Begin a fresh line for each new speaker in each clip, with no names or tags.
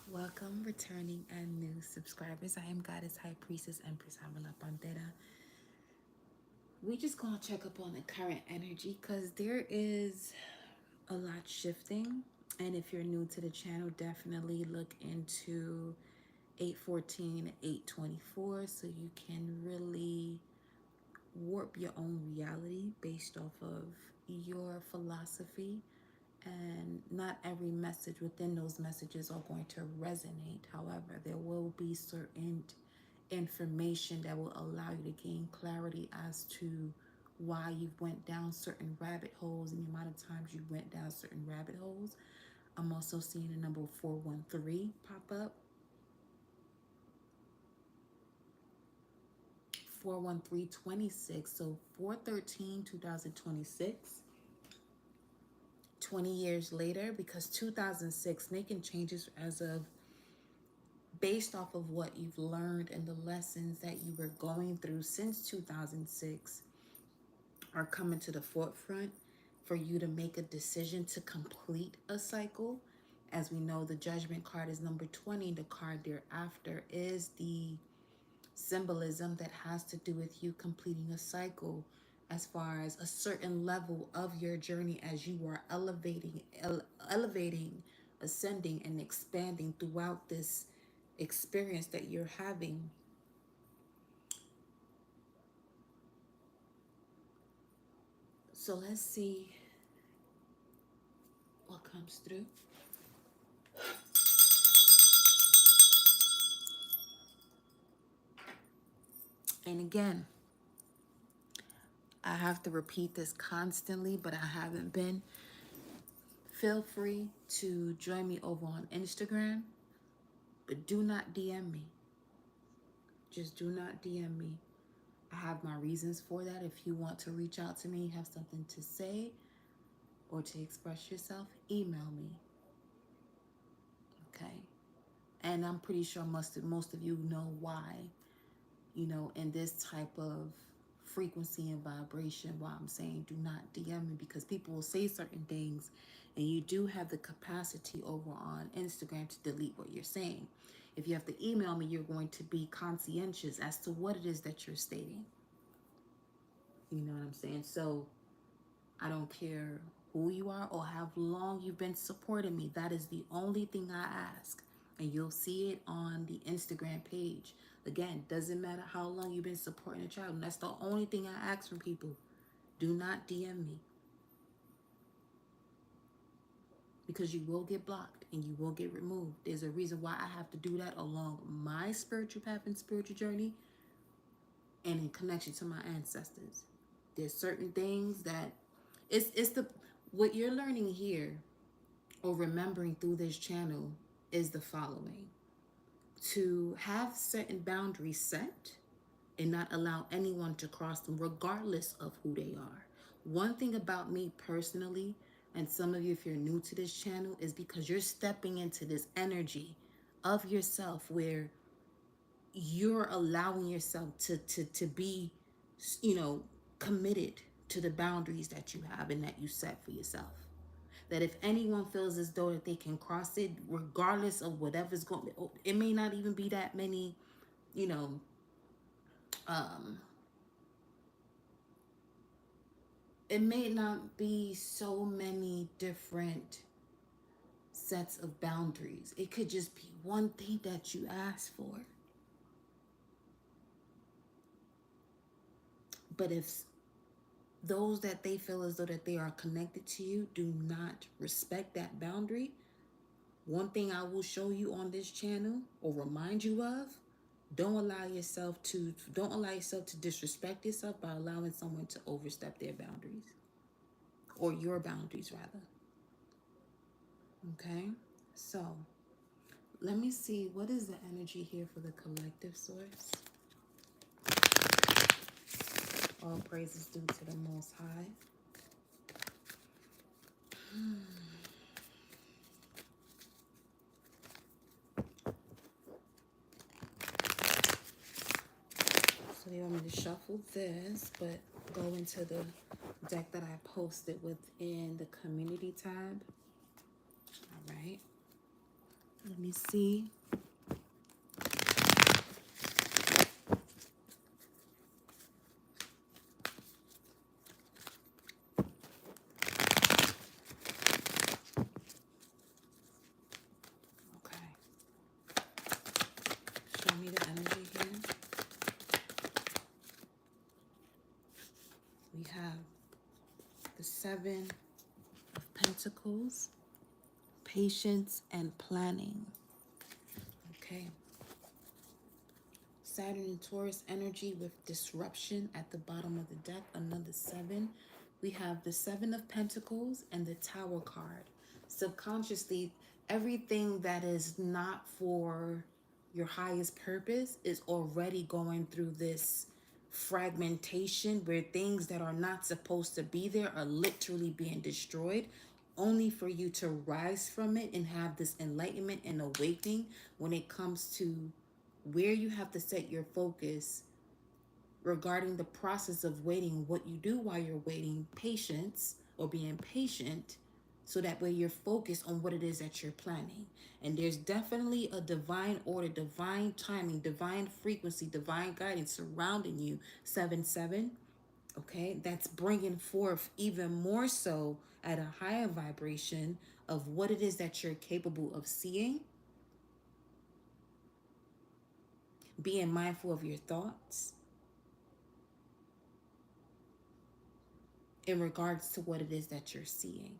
Welcome, returning and new subscribers. I am Goddess High Priestess Empress Hamala Pantera. We just gonna check up on the current energy because there is a lot shifting. And if you're new to the channel, definitely look into 814, 824 so you can really warp your own reality based off of your philosophy. And not every message within those messages are going to resonate. However, there will be certain information that will allow you to gain clarity as to why you went down certain rabbit holes and the amount of times you went down certain rabbit holes. I'm also seeing the number 413 pop up. 41326. So 413 2026. 20 years later, because 2006 making changes as of based off of what you've learned and the lessons that you were going through since 2006 are coming to the forefront for you to make a decision to complete a cycle. As we know, the judgment card is number 20. The card thereafter is the symbolism that has to do with you completing a cycle as far as a certain level of your journey as you are elevating, ascending, and expanding throughout this experience that you're having. So let's see what comes through. And again, I have to repeat this constantly, but I haven't been. Feel free to join me over on Instagram, but do not DM me. Just do not DM me. I have my reasons for that. If you want to reach out to me, have something to say, or to express yourself, email me. Okay? And I'm pretty sure most of you know why, in this type of frequency and vibration, why I'm saying do not DM me, because people will say certain things and you do have the capacity over on Instagram to delete what you're saying. If you have to email me, you're going to be conscientious as to what it is that you're stating. You know what I'm saying? So I don't care who you are or how long you've been supporting me. That is the only thing I ask. And you'll see it on the Instagram page. Again, doesn't matter how long you've been supporting a child. And that's the only thing I ask from people. Do not DM me. Because you will get blocked and you will get removed. There's a reason why I have to do that along my spiritual path and spiritual journey and in connection to my ancestors. There's certain things that it's the what you're learning here or remembering through this channel is the following: to have certain boundaries set and not allow anyone to cross them regardless of who they are. One thing about me personally, and some of you if you're new to this channel, is because you're stepping into this energy of yourself where you're allowing yourself to be, committed to the boundaries that you have and that you set for yourself. That if anyone feels as though that they can cross it, regardless of whatever's going, it may not even be that many, you know, um, it may not be so many different sets of boundaries. It could just be one thing that you ask for. But if those that they feel as though that they are connected to you do not respect that boundary, one thing I will show you on this channel or remind you of, don't allow yourself to disrespect yourself by allowing someone to overstep their boundaries, or your boundaries rather. Okay? So, let me see, what is the energy here for the collective source? All praises due to the Most High. So they want me to shuffle this, but go into the deck that I posted within the community tab. All right. Let me see. Okay. Show me the energy here. We have the Seven of Pentacles, patience and planning. Okay. Saturn and Taurus energy with disruption at the bottom of the deck, another seven. We have the Seven of Pentacles and the Tower card. Subconsciously, everything that is not for your highest purpose is already going through this fragmentation where things that are not supposed to be there are literally being destroyed, only for you to rise from it and have this enlightenment and awakening when it comes to where you have to set your focus regarding the process of waiting, what you do while you're waiting, patience or being patient, so that way you're focused on what it is that you're planning. And there's definitely a divine order, divine timing, divine frequency, divine guidance surrounding you, 7-7. Okay, that's bringing forth even more so at a higher vibration of what it is that you're capable of seeing, being mindful of your thoughts in regards to what it is that you're seeing.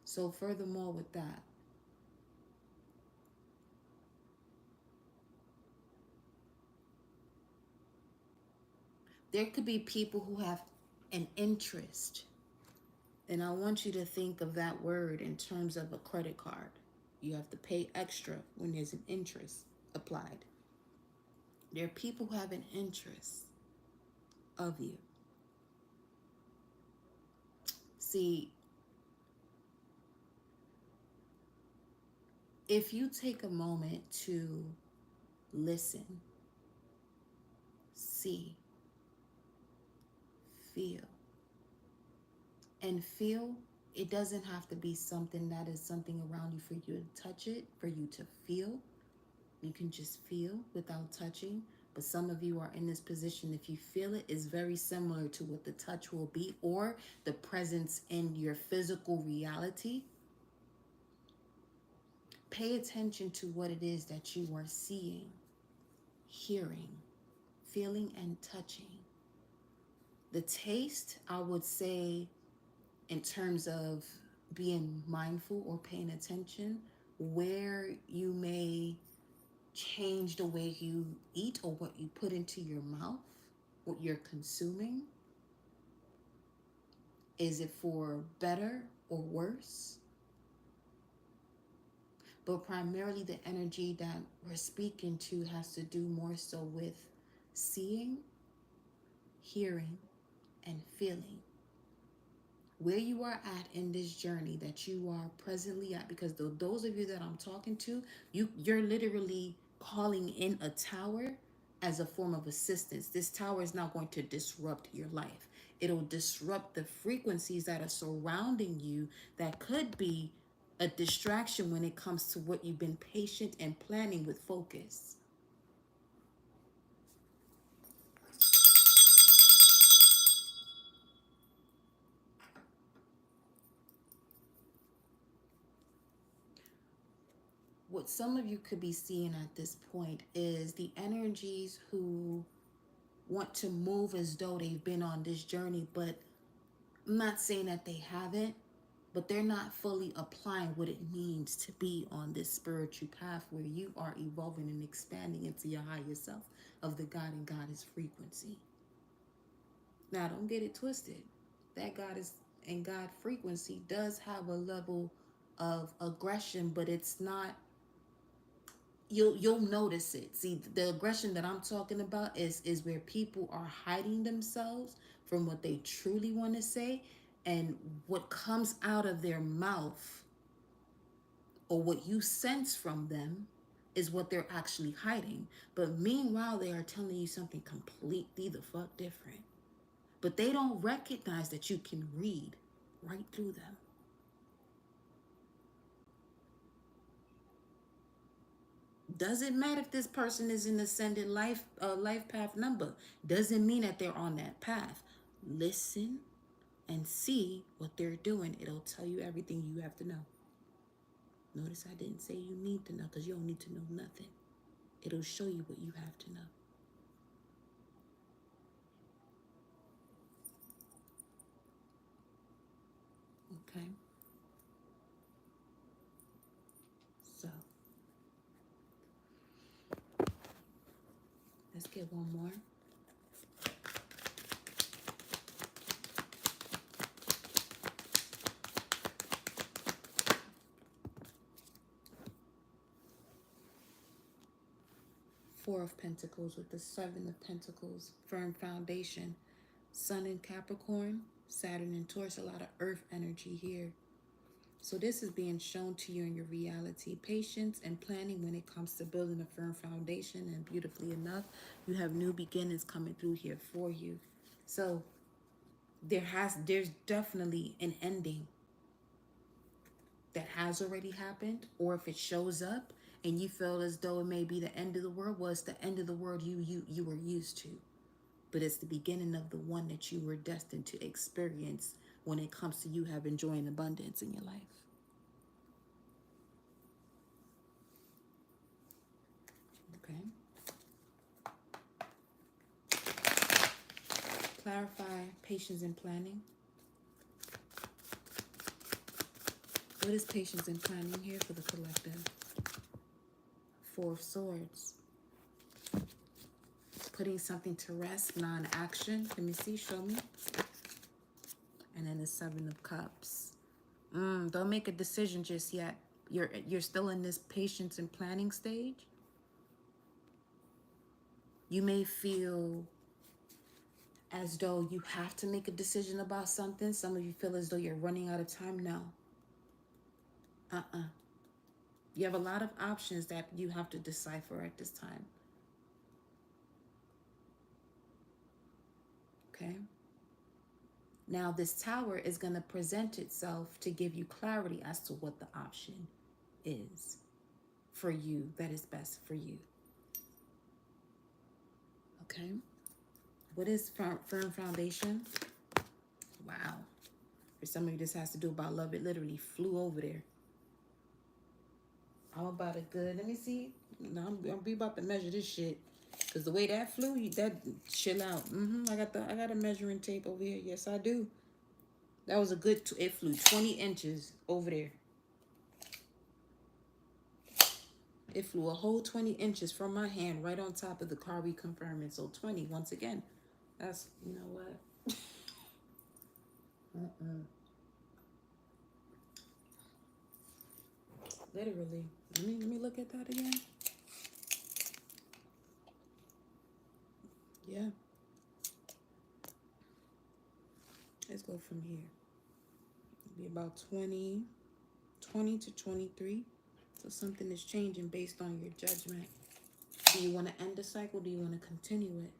So furthermore with that, there could be people who have an interest. And I want you to think of that word in terms of a credit card. You have to pay extra when there's an interest applied. There are people who have an interest of you. See, if you take a moment to listen, see, feel, and feel, it doesn't have to be something that is something around you for you to touch it, for you to feel. You can just feel without touching. But some of you are in this position. If you feel it, it's very similar to what the touch will be, or the presence in your physical reality. Pay attention to what it is that you are seeing, hearing, feeling, and touching. The taste, I would say, in terms of being mindful or paying attention, where you may change the way you eat or what you put into your mouth, what you're consuming. Is it for better or worse? But primarily the energy that we're speaking to has to do more so with seeing, hearing, and feeling. Where you are at in this journey that you are presently at, because those of you that I'm talking to, you're literally calling in a tower as a form of assistance. This tower is not going to disrupt your life. It'll disrupt the frequencies that are surrounding you that could be a distraction when it comes to what you've been patient and planning with focus. What some of you could be seeing at this point is the energies who want to move as though they've been on this journey, but I'm not saying that they haven't, but they're not fully applying what it means to be on this spiritual path where you are evolving and expanding into your higher self of the God and Goddess frequency. Now, don't get it twisted. That Goddess and God frequency does have a level of aggression, but it's not, you'll notice it. See, the aggression that I'm talking about is where people are hiding themselves from what they truly want to say, and what comes out of their mouth or what you sense from them is what they're actually hiding. But meanwhile, they are telling you something completely the fuck different. but they don't recognize that you can read right through them. Doesn't matter if this person is in ascended life path number. Doesn't mean that they're on that path. Listen and see what they're doing. It'll tell you everything you have to know. Notice I didn't say you need to know, because you don't need to know nothing. It'll show you what you have to know. Okay? So, let's get one more. Four of Pentacles with the Seven of Pentacles. Firm foundation. Sun in Capricorn, Saturn in Taurus. A lot of earth energy here. So this is being shown to you in your reality. Patience and planning when it comes to building a firm foundation. And beautifully enough, you have new beginnings coming through here for you. So there's definitely an ending that has already happened. Or if it shows up and you feel as though it may be the end of the world, well, it's the end of the world you were used to. But it's the beginning of the one that you were destined to experience when it comes to you having joy and abundance in your life. Okay. Clarify patience and planning. What is patience and planning here for the collective? Four of Swords. Putting something to rest, non-action. Let me see, show me. And then the Seven of Cups. Don't make a decision just yet. You're still in this patience and planning stage. You may feel as though you have to make a decision about something. Some of you feel as though you're running out of time. No. You have a lot of options that you have to decipher at this time. Okay? Now, this Tower is going to present itself to give you clarity as to what the option is for you that is best for you. Okay? What is firm foundation? Wow. For some of you, this has to do about love. It literally flew over there. I'm about a good, let me see. No, I'm gonna be about to measure this shit. Cause the way that flew, that chill out. I got a measuring tape over here. Yes, I do. That was a good, it flew 20 inches over there. It flew a whole 20 inches from my hand right on top of the car reconfirming. So 20, once again. That's, you know what? Literally. Let me look at that again. Yeah. Let's go from here. It'll be about 20 to 23. So something is changing based on your judgment. Do you want to end the cycle? Do you want to continue it?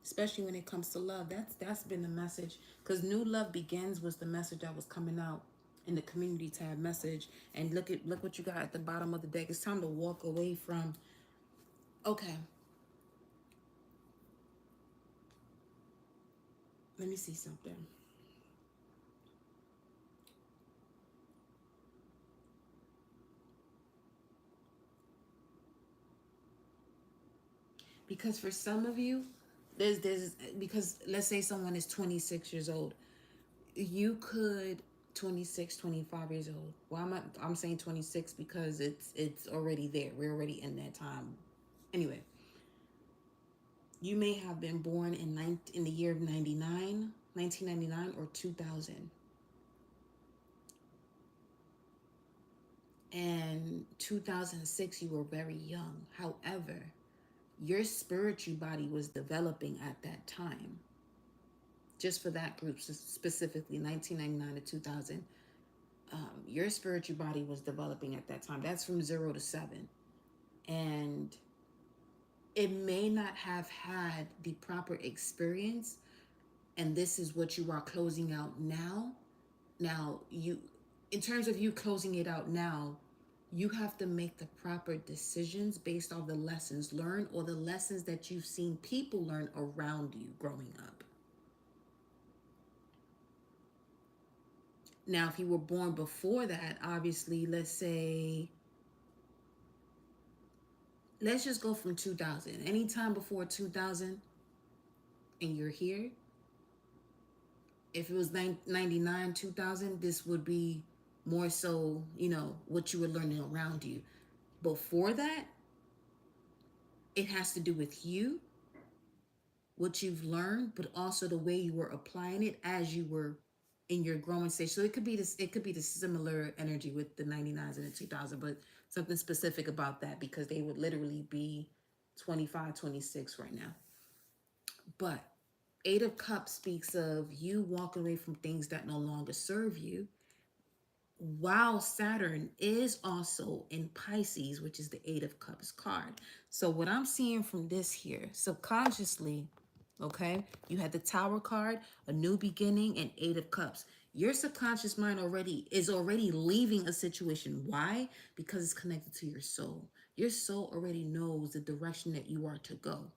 Especially when it comes to love. That's been the message. Because new love begins was the message that was coming out in the community tab message. And look what you got at the bottom of the deck. It's time to walk away from. Okay. Let me see something. Because for some of you, because let's say someone is 26 years old. You could 26, 25 years old. Well, I'm saying 26 because it's already there. We're already in that time. Anyway, you may have been born in the year of 1999 or 2000. And 2006, you were very young. However, your spiritual body was developing at that time. Just for that group, specifically 1999 to 2000, your spiritual body was developing at that time. That's from 0 to 7. And it may not have had the proper experience and this is what you are closing out now. Now, you, in terms of you closing it out now, you have to make the proper decisions based on the lessons learned or the lessons that you've seen people learn around you growing up. Now, if you were born before that, obviously, let's just go from 2000. Anytime before 2000 and you're here, if it was 99, 2000, this would be more so, what you were learning around you. Before that, it has to do with you, what you've learned, but also the way you were applying it as you were in your growing stage. So it could be the similar energy with the 99s and the 2000, but something specific about that because they would literally be 25, 26 right now. But Eight of Cups speaks of you walking away from things that no longer serve you, while Saturn is also in Pisces, which is the Eight of Cups card. So what I'm seeing from this here, subconsciously, okay, you had the Tower card, a new beginning, and Eight of Cups. Your subconscious mind is already leaving a situation. Why? Because it's connected to your soul. Your soul already knows the direction that you are to go,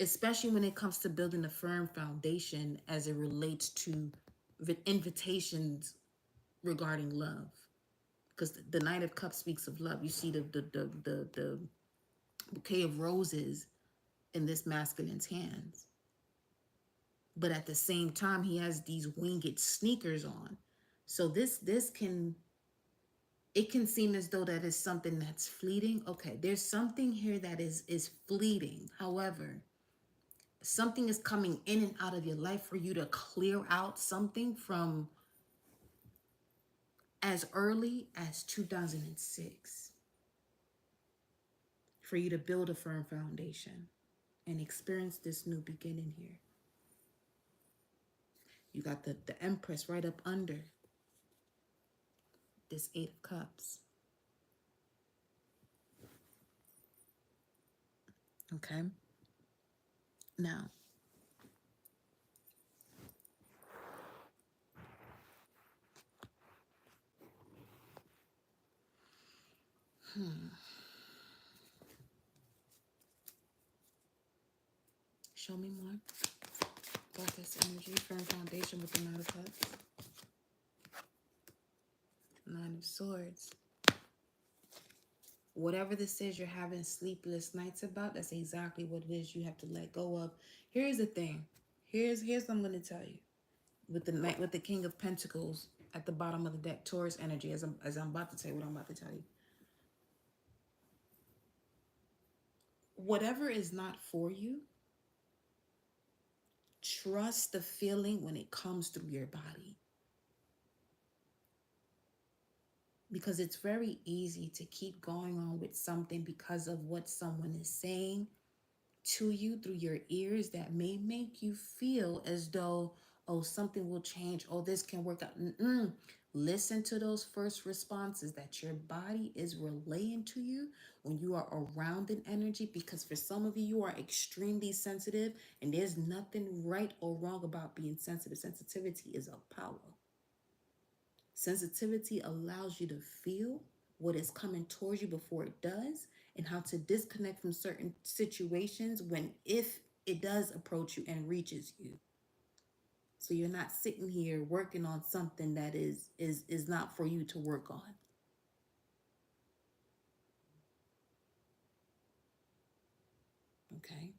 especially when it comes to building a firm foundation as it relates to invitations regarding love, because the Knight of Cups speaks of love. You see the bouquet of roses in this masculine's hands, but at the same time he has these winged sneakers on. So this can, it can seem as though that is something that's fleeting. Okay, there's something here that is fleeting. However, something is coming in and out of your life for you to clear out something from as early as 2006, for you to build a firm foundation and experience this new beginning here. You got the Empress right up under this Eight of Cups. Okay? Now, show me more about this energy, firm foundation with the Nine of Cups, Nine of Swords. Whatever this is you're having sleepless nights about, that's exactly what it is you have to let go of. Here's the thing. Here's what I'm going to tell you. With the Knight, with the King of Pentacles at the bottom of the deck, Taurus energy, as I'm about to tell you what I'm about to tell you. Whatever is not for you, trust the feeling when it comes through your body. Because it's very easy to keep going on with something because of what someone is saying to you through your ears that may make you feel as though, oh, something will change, oh, this can work out. Listen to those first responses that your body is relaying to you when you are around an energy, because for some of you, you are extremely sensitive, and there's nothing right or wrong about being sensitive. Sensitivity is a power. Sensitivity allows you to feel what is coming towards you before it does, and how to disconnect from certain situations when, if it does approach you and reaches you. So you're not sitting here working on something that is not for you to work on. Okay?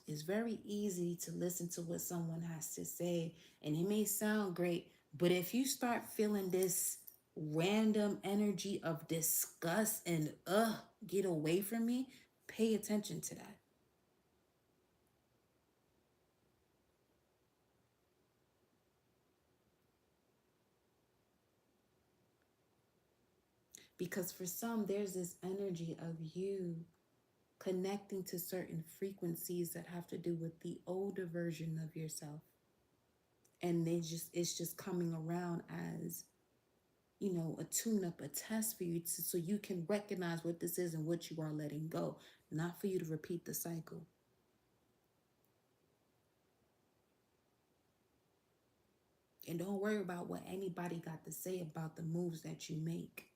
It's very easy to listen to what someone has to say, and it may sound great, but if you start feeling this random energy of disgust and get away from me, pay attention to that. Because for some, there's this energy of you connecting to certain frequencies that have to do with the older version of yourself, and it's just coming around as, a tune up, a test for you so you can recognize what this is and what you are letting go, not for you to repeat the cycle. And don't worry about what anybody got to say about the moves that you make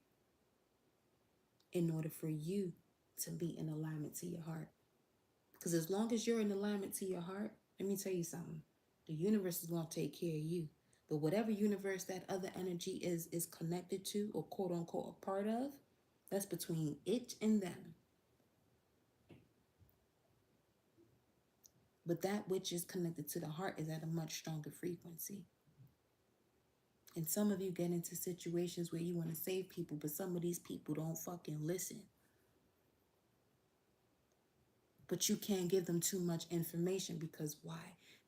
in order for you to be in alignment to your heart. Because as long as you're in alignment to your heart, let me tell you something. The universe is going to take care of you. But whatever universe that other energy is connected to or quote unquote a part of, that's between it and them. But that which is connected to the heart is at a much stronger frequency. And some of you get into situations where you want to save people, but some of these people don't fucking listen. But you can't give them too much information because why?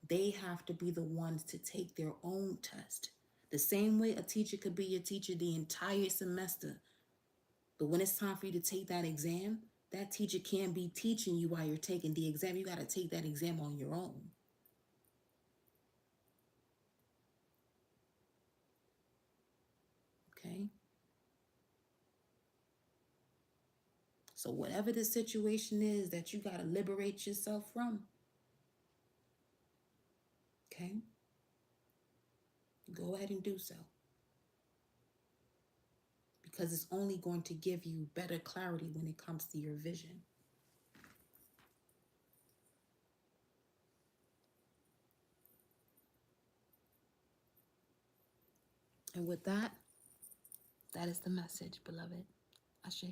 They have to be the ones to take their own test. The same way a teacher could be your teacher the entire semester. But when it's time for you to take that exam, that teacher can't be teaching you while you're taking the exam. You got to take that exam on your own. Okay? So whatever the situation is that you got to liberate yourself from, okay? Go ahead and do so. Because it's only going to give you better clarity when it comes to your vision. And with that, that is the message, beloved. Ashe.